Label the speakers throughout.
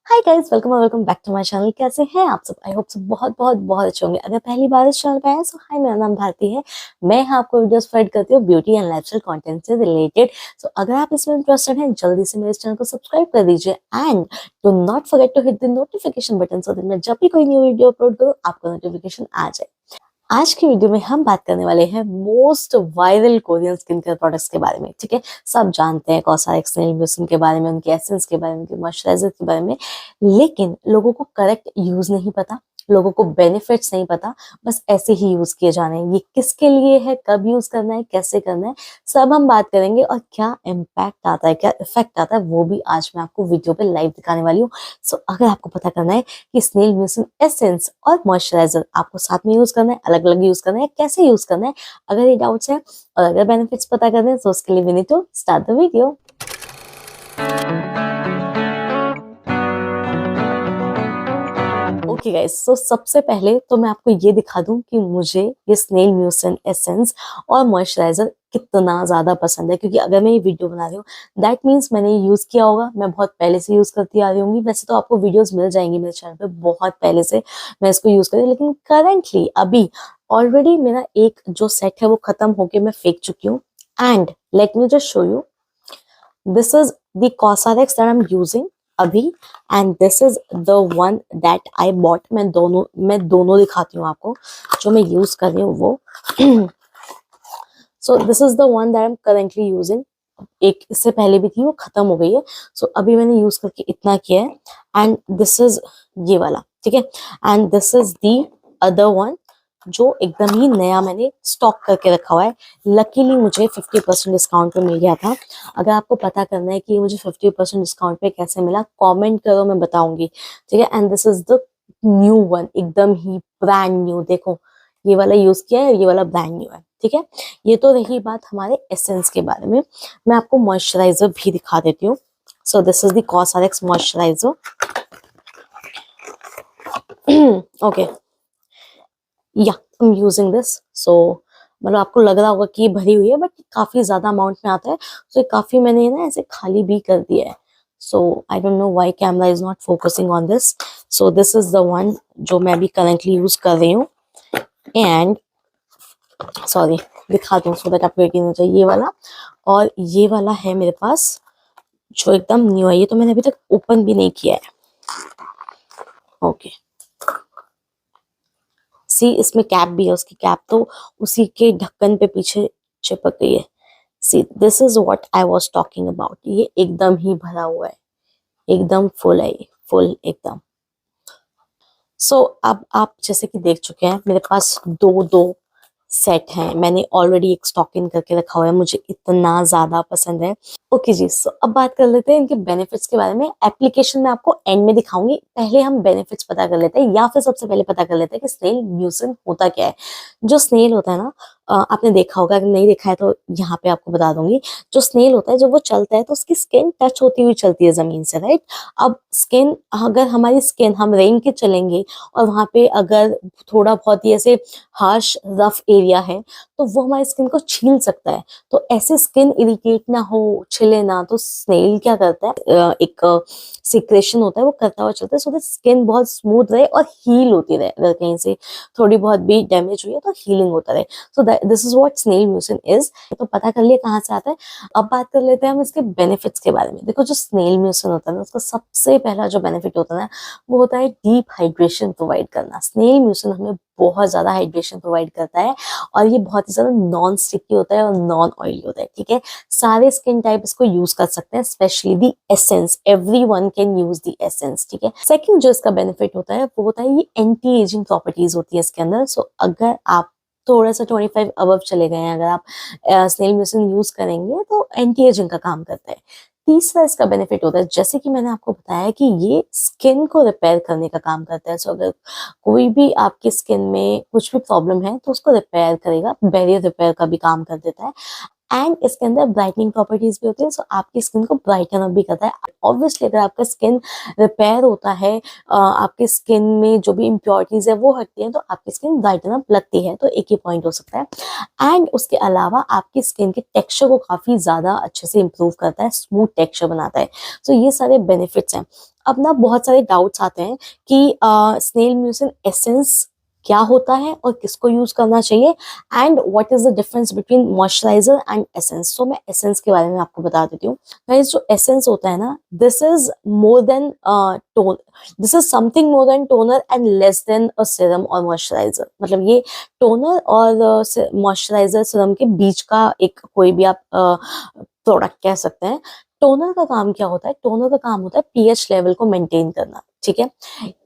Speaker 1: Hi guys, welcome back to my channel. कैसे हैं आप सब? आई होप सब बहुत बहुत बहुत अच्छे होंगे। अगर पहली बार इस चैनल पे आए सो हाय, मेरा नाम भारती है। मैं यहाँ आपको वीडियोस प्रोवाइड करती हूँ ब्यूटी एंड लाइफस्टाइल कंटेंट से रिलेटेड। सो अगर आप इसमें इंटरेस्टेड हैं, जल्दी से मेरे चैनल को सब्सक्राइब कर दीजिए and do not forget to hit the notification button so that मैं जब भी कोई न्यू वीडियो अपलोड करूँ आपको नोटिफिकेशन आ जाए। आज की वीडियो में हम बात करने वाले हैं most viral Korean skin care products के बारे में। ठीक है, सब जानते हैं कॉस्मेटिक्स के बारे में, उनके एसेंस के बारे में, उनके मॉइस्चराइजर के बारे में, लेकिन लोगों को करेक्ट यूज नहीं पता, लोगों को बेनिफिट्स नहीं पता, बस ऐसे ही यूज किए जाने हैं। ये किसके लिए है, कब यूज करना है, कैसे करना है, सब हम बात करेंगे। और क्या इम्पैक्ट आता है, क्या इफेक्ट आता है, वो भी आज मैं आपको वीडियो पे लाइव दिखाने वाली हूँ। सो अगर आपको पता करना है कि स्नेल म्यूसिन एसेंस और मॉइस्चराइजर आपको साथ में यूज करना है, अलग अलग यूज करना है, कैसे यूज करना है, अगर ये डाउट्स है और अगर बेनिफिट्स पता करने हैं तो उसके लिए we need to start the video. Okay guys, so सबसे पहले तो मैं आपको ये दिखा दूं कि मुझे ये स्नेल म्यूसिन एसेंस और मॉइस्चराइजर कितना ज्यादा पसंद है। क्योंकि अगर मैं ये वीडियो बना रही हूँ दैट मीन्स मैंने ये यूज किया होगा, मैं बहुत पहले से यूज करती आ रही होंगी। वैसे तो आपको वीडियोस मिल जाएंगी मेरे चैनल पे, बहुत पहले से मैं इसको यूज कर रही हूँ, लेकिन करेंटली अभी ऑलरेडी मेरा एक जो सेट है वो खत्म होके मैं फेंक चुकी हूँ। And let me just show you, this is the cosmetics that I am using अभी, and this is the one that I bought. मैं दोनों दिखाती हूँ आपको जो मैं यूज कर रही हूँ वो। सो this is the one that I am currently using. एक इससे पहले भी थी, वो खत्म हो गई है। सो अभी मैंने यूज करके इतना किया है। एंड दिस इज ये वाला, ठीक है। And this is the other one जो एकदम ही नया मैंने स्टॉक करके रखा हुआ है। लकीली मुझे 50% डिस्काउंट पे मिल गया था। अगर आपको पता करना है कि मुझे 50% डिस्काउंट पे कैसे मिला, कमेंट करो, मैं बताऊंगी। ठीक है, and this is the new one, एकदम ही ब्रांड न्यू। देखो, ये वाला यूज किया है, ये वाला ब्रांड न्यू है। ठीक है, ये तो रही बात हमारे एसेंस के बारे में। मैं आपको मॉइस्चराइजर भी दिखा देती हूँ। सो this is the cosmetics moisturiser. Okay, या आई एम यूजिंग दिस। सो मतलब आपको लग रहा होगा कि ये भरी हुई है, बट काफी ज्यादा अमाउंट में आता है। सो काफी मैंने ना ऐसे खाली भी कर दिया है। So I don't know why camera is not focusing on this. So this is the one जो मैं भी करंटली यूज कर रही हूँ। एंड सॉरी, दिखा दूँ सो दैट आपको यकीन हो जाए, ये वाला और ये वाला है मेरे पास जो एकदम न्यू है। ये तो मैंने अभी तक ओपन भी नहीं किया है। ओके, सी इसमें कैप भी है, उसकी कैप तो उसी के ढक्कन पे पीछे चिपक गई है। See this is what I was talking about. ये एकदम ही भरा हुआ है, एकदम फुल है, ये फुल एकदम। सो अब आप जैसे कि देख चुके हैं मेरे पास दो दो सेट है, मैंने ऑलरेडी एक स्टॉक इन करके रखा हुआ है, मुझे इतना ज्यादा पसंद है। ओके जी, सो अब बात कर लेते हैं इनके बेनिफिट्स के बारे में। एप्लीकेशन में आपको एंड में दिखाऊंगी, पहले हम बेनिफिट्स पता कर लेते हैं, या फिर सबसे पहले पता कर लेते हैं कि स्नेल म्यूसिन होता क्या है। जो स्नेल होता है ना, आपने देखा होगा, अगर नहीं देखा है तो यहाँ पे आपको बता दूंगी। जो स्नेल होता है जब वो चलता है तो उसकी स्किन टच होती हुई चलती है जमीन से, राइट। अब स्किन, अगर हमारी स्किन हम रेंग के चलेंगे और वहां पे अगर थोड़ा बहुत ही ऐसे हार्श रफ एरिया है तो वो हमारी स्किन को छील सकता है। तो ऐसे स्किन इरिटेट ना हो, छिले ना, तो स्नेल क्या करता है, एक सिक्रेशन होता है, वो करता हुआ चलता है सो दैट स्किन बहुत स्मूथ रहे और हील होती रहे। अगर कहीं से थोड़ी बहुत भी डैमेज हुई है तो हीलिंग होता रहे। So this is what snail mucin is. तो पता कर लिया कहाँ से आता है। अब बात कर लेते हैं हम इसके बेनिफिट्स के बारे में। देखो, जो स्नेल म्यूसिन होता है ना, उसका सबसे पहला जो बेनिफिट होता है ना, वो होता है डीप हाइड्रेशन प्रोवाइड करना। स्नेल म्यूसिन हमें बहुत ज्यादा हाइड्रेशन प्रोवाइड करता है और ये बहुत ही ज्यादा नॉन स्टिकी होता है और नॉन ऑयली होता है। ठीक है, सारे स्किन टाइप इसको यूज कर सकते हैं, specially the essence, everyone can use the essence. ठीक है, सेकंड जो इसका बेनिफिट होता है वो होता है ये एंटी एजिंग प्रॉपर्टीज होती है इसके अंदर। सो अगर आप थोड़ा सा 25 अबव चले गए हैं, अगर आप स्नेल म्यूसिन यूज करेंगे तो एंटी एजिंग का काम करता है। तीसरा इसका बेनिफिट होता है, जैसे कि मैंने आपको बताया, कि ये स्किन को रिपेयर करने का काम करता है। सो अगर कोई भी आपकी स्किन में कुछ भी प्रॉब्लम है तो उसको रिपेयर करेगा, बैरियर रिपेयर का भी काम कर देता है। एंड इसके अंदर ब्राइटनिंग प्रॉपर्टीज भी होती है, सो आपकी स्किन को ब्राइटन अप भी करता है। ऑब्वियसली अगर आपका स्किन रिपेयर होता है, आपकी स्किन में जो भी इम्प्योरिटीज है वो हटती है, तो आपकी स्किन ब्राइटन अप लगती है, तो एक ही पॉइंट हो सकता है। एंड उसके अलावा आपकी स्किन के टेक्सचर को काफी ज्यादा अच्छे से इंप्रूव करता है, स्मूथ टेक्सचर बनाता है। सो ये सारे बेनिफिट्स हैं। अब ना बहुत सारे डाउट्स आते हैं कि स्नेल म्यूसिन एसेंस क्या होता है और किसको यूज करना चाहिए, and what is the difference between moisturiser and essence. So मैं एसेंस के बारे में आपको बता देती हूँ। गाइस, जो एसेंस होता है ना, this is more than tone, this is something more than toner and less than a serum और मॉइस्चराइजर। मतलब ये टोनर और मॉइस्चराइजर सीरम के बीच का एक कोई भी आप प्रोडक्ट कह सकते हैं। टोनर का काम क्या होता है? टोनर का काम होता है पीएच लेवल को मेंटेन करना, ठीक है।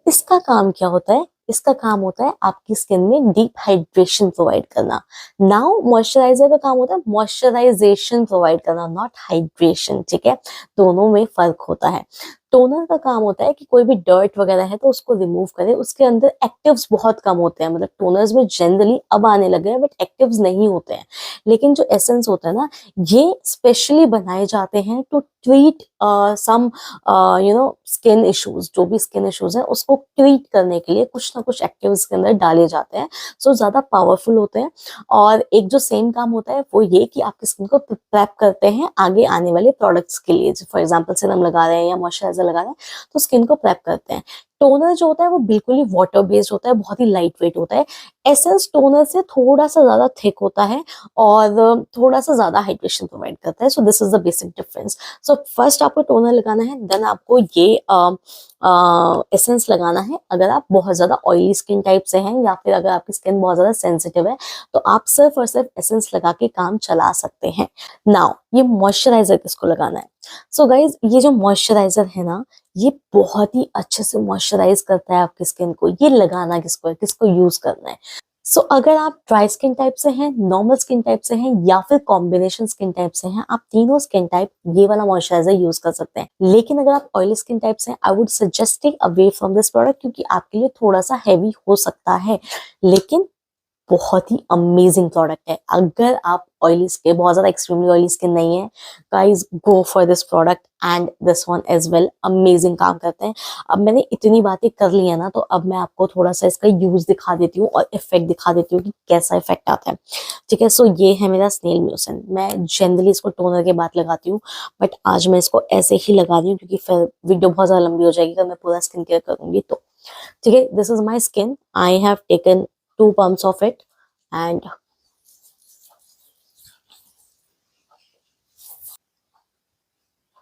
Speaker 1: इसका काम क्या होता है? इसका काम होता है आपकी स्किन में डीप हाइड्रेशन प्रोवाइड करना। नाउ मॉइस्चराइजर का काम होता है मॉइस्चराइजेशन प्रोवाइड करना, नॉट हाइड्रेशन, ठीक है। दोनों में फर्क होता है। टोनर का काम होता है कि कोई भी डर्ट वगैरह है तो उसको रिमूव करे, उसके अंदर एक्टिव्स बहुत कम होते हैं, मतलब टोनर्स में जनरली अब आने लगे हैं बट एक्टिव्स नहीं होते हैं। लेकिन जो एसेंस होता है ना, ये स्पेशली बनाए जाते हैं to treat some skin issues, जो भी स्किन इश्यूज है उसको ट्रीट करने के लिए कुछ ना कुछ एक्टिव्स के अंदर डाले जाते हैं। सो ज्यादा पावरफुल होते हैं। और एक जो सेम काम होता है वो ये कि आपकी स्किन को प्रेप करते हैं आगे आने वाले प्रोडक्ट्स के लिए। फॉर एग्जाम्पल सीरम लगा रहे हैं या मॉइस्चराइजर लगा रहे हैं तो स्किन को प्रेप करते हैं। टोनर जो होता है वो बिल्कुल ही वाटर बेस्ड होता है, बहुत ही लाइट वेट होता है। एसेंस टोनर से थोड़ा सा ज्यादा थिक होता है और थोड़ा सा ज्यादा हाइड्रेशन प्रोवाइड करता है। सो this is the basic difference. So first आपको टोनर लगाना है, देन आपको ये एसेंस लगाना है। अगर आप बहुत ज्यादा ऑयली स्किन टाइप से हैं या फिर अगर आपकी स्किन बहुत ज्यादा सेंसिटिव है तो आप सिर्फ और सिर्फ एसेंस लगा के काम चला सकते हैं। नाउ ये मॉइस्चराइजर किसको लगाना है? सो गाइज, ये जो मॉइस्चराइजर है ना, ये बहुत ही अच्छे से मॉइस्चराइज करता है आपकी स्किन को। ये लगाना किसको है, किसको यूज करना है? सो अगर आप ड्राई स्किन टाइप से हैं, नॉर्मल स्किन टाइप से हैं या फिर कॉम्बिनेशन स्किन टाइप से हैं, आप तीनों स्किन टाइप ये वाला मॉइस्चराइजर यूज कर सकते हैं। लेकिन अगर आप ऑयली स्किन टाइप से हैं, I would suggest stay away from this product, क्योंकि आपके लिए थोड़ा सा हैवी हो सकता है, लेकिन बहुत ही अमेजिंग प्रोडक्ट है। अगर आप ऑयली स्किन, बहुत ज्यादा एक्सट्रीमली ऑयली स्किन नहीं है, guys go for this product and this one as well. Amazing काम करते हैं। अब मैंने इतनी बातें कर ली है ना, तो अब मैं आपको थोड़ा सा इसका यूज दिखा देती हूँ और इफेक्ट दिखा देती हूँ कि कैसा इफेक्ट आता है, ठीक है। सो ये है मेरा स्नेल म्यूसिन। मैं जनरली इसको टोनर के बाद लगाती हूँ, बट आज मैं इसको ऐसे ही लगा रही हूँ क्योंकि फिर वीडियो बहुत ज्यादा लंबी हो जाएगी अगर मैं पूरा स्किन केयर करूंगी तो, ठीक है। This is my skin, I have taken 2 pumps of it and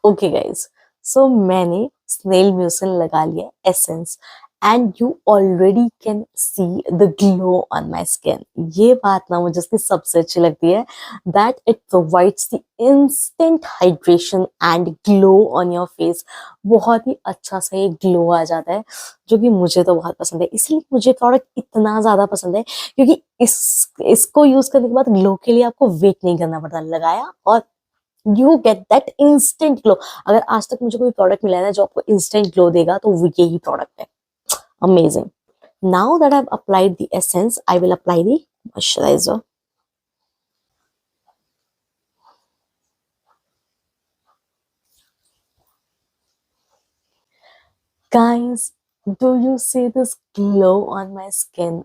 Speaker 1: okay guys, so मैंने स्नेल म्यूसिन लगा लिया essence and you already can see the glow on my skin. ये बात ना मुझे इसकी सबसे अच्छी लगती है, that it provides the instant hydration and glow on your face. बहुत ही अच्छा सा ये ग्लो आ जाता है, जो कि मुझे तो बहुत पसंद है। इसलिए मुझे प्रोडक्ट इतना ज्यादा पसंद है क्योंकि इसको यूज करने के बाद ग्लो के लिए आपको वेट नहीं करना पड़ता, लगाया और you get that instant glow. अगर आज तक मुझे कोई प्रोडक्ट मिला है ना जो आपको इंस्टेंट ग्लो देगा तो वो यही प्रोडक्ट है। Amazing. Now that I have applied the essence, I will apply the moisturiser. Guys, do you see this glow on my skin?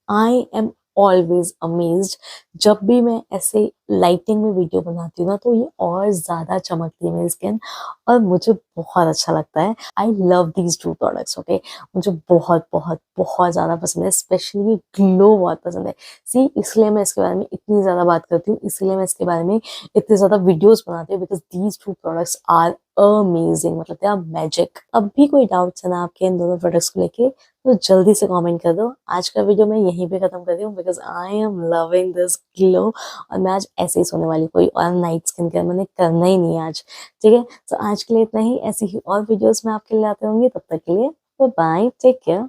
Speaker 1: I am always amazed. जब भी मैं ऐसे लाइटिंग में वीडियो बनाती हूँ ना तो ये और ज्यादा चमकती है मेरी स्किन और मुझे बहुत अच्छा लगता है। I love these 2 products, okay. मुझे बहुत बहुत बहुत ज्यादा पसंद है, स्पेशली ग्लो बहुत पसंद है। सी, इसलिए मैं इसके बारे में इतनी ज्यादा बात करती हूँ, इसलिए मैं इसके बारे में इतनी ज्यादा वीडियोस बनाती हूँ, because these 2 products are amazing, मतलब दे आर मैजिक। अब भी कोई डाउट्स है ना आपके इन दोनों प्रोडक्ट्स को लेके तो जल्दी से कमेंट कर दो। आज का वीडियो मैं यहीं पे खत्म कर रही हूँ because I am loving this glow और मैं आज ऐसे ही सोने वाली, कोई और नाइट स्किन केयर मैंने करना ही नहीं है आज, ठीक है। तो आज के लिए इतना ही। ऐसी ही और वीडियोस मैं आपके लिए लाते होंगी, तब तक के लिए बाय बाय, टेक केयर।